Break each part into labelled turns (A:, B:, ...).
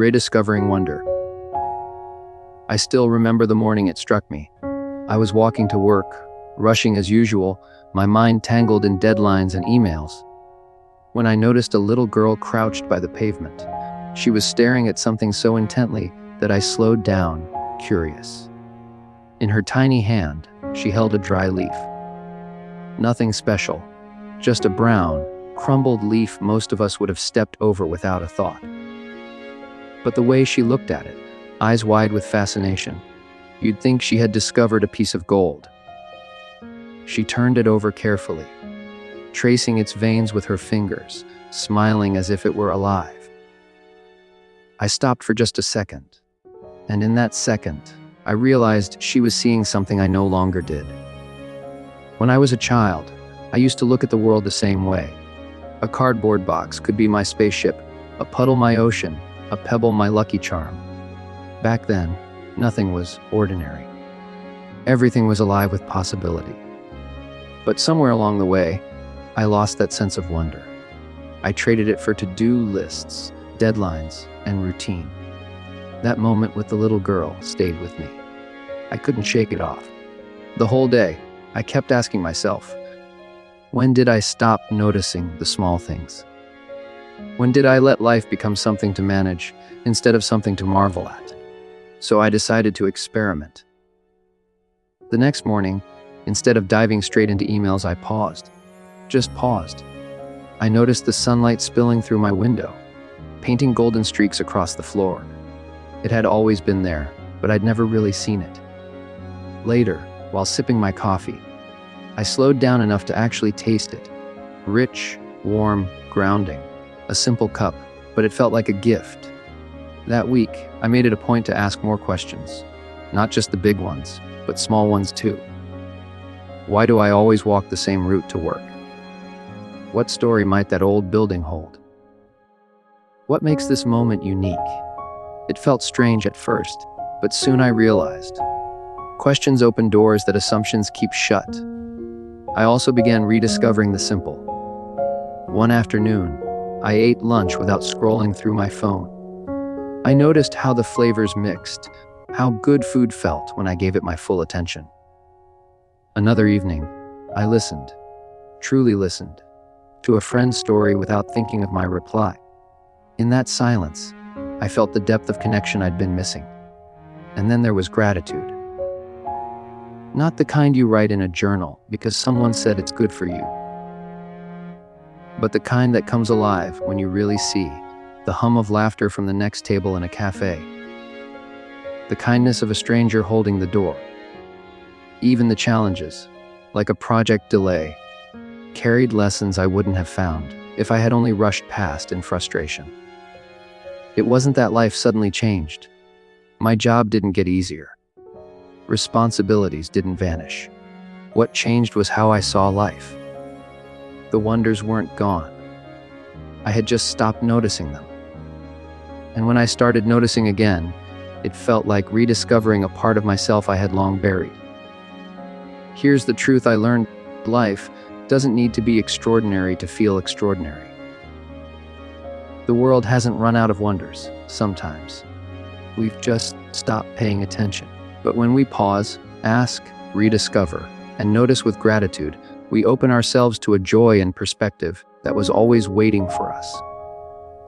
A: Rediscovering Wonder. I still remember the morning it struck me. I was walking to work, rushing as usual, my mind tangled in deadlines and emails, when I noticed a little girl crouched by the pavement. She was staring at something so intently that I slowed down, curious. In her tiny hand, she held a dry leaf. Nothing special, just a brown, crumbled leaf most of us would have stepped over without a thought. But the way she looked at it, eyes wide with fascination, you'd think she had discovered a piece of gold. She turned it over carefully, tracing its veins with her fingers, smiling as if it were alive. I stopped for just a second, and in that second, I realized she was seeing something I no longer did. When I was a child, I used to look at the world the same way. A cardboard box could be my spaceship, a puddle my ocean, a pebble my lucky charm. Back then, nothing was ordinary. Everything was alive with possibility. But somewhere along the way, I lost that sense of wonder. I traded it for to-do lists, deadlines, and routine. That moment with the little girl stayed with me. I couldn't shake it off. The whole day, I kept asking myself, when did I stop noticing the small things? When did I let life become something to manage instead of something to marvel at? So I decided to experiment. The next morning, instead of diving straight into emails, I paused. Just paused. I noticed the sunlight spilling through my window, painting golden streaks across the floor. It had always been there, but I'd never really seen it. Later, while sipping my coffee, I slowed down enough to actually taste it. Rich, warm, grounding. A simple cup, but it felt like a gift. That week, I made it a point to ask more questions. Not just the big ones, but small ones too. Why do I always walk the same route to work? What story might that old building hold? What makes this moment unique? It felt strange at first, but soon I realized. Questions open doors that assumptions keep shut. I also began rediscovering the simple. One afternoon, I ate lunch without scrolling through my phone. I noticed how the flavors mixed, how good food felt when I gave it my full attention. Another evening, I listened, truly listened, to a friend's story without thinking of my reply. In that silence, I felt the depth of connection I'd been missing. And then there was gratitude. Not the kind you write in a journal because someone said it's good for you, but the kind that comes alive when you really see the hum of laughter from the next table in a cafe, the kindness of a stranger holding the door. Even the challenges, like a project delay, carried lessons I wouldn't have found if I had only rushed past in frustration. It wasn't that life suddenly changed. My job didn't get easier. Responsibilities didn't vanish. What changed was how I saw life. The wonders weren't gone. I had just stopped noticing them. And when I started noticing again, it felt like rediscovering a part of myself I had long buried. Here's the truth I learned: life doesn't need to be extraordinary to feel extraordinary. The world hasn't run out of wonders, sometimes. We've just stopped paying attention. But when we pause, ask, rediscover, and notice with gratitude, we open ourselves to a joy and perspective that was always waiting for us.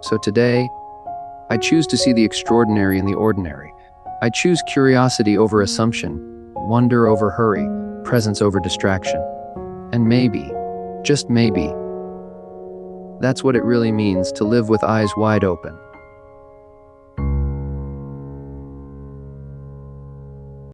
A: So today, I choose to see the extraordinary in the ordinary. I choose curiosity over assumption, wonder over hurry, presence over distraction. And maybe, just maybe, that's what it really means to live with eyes wide open.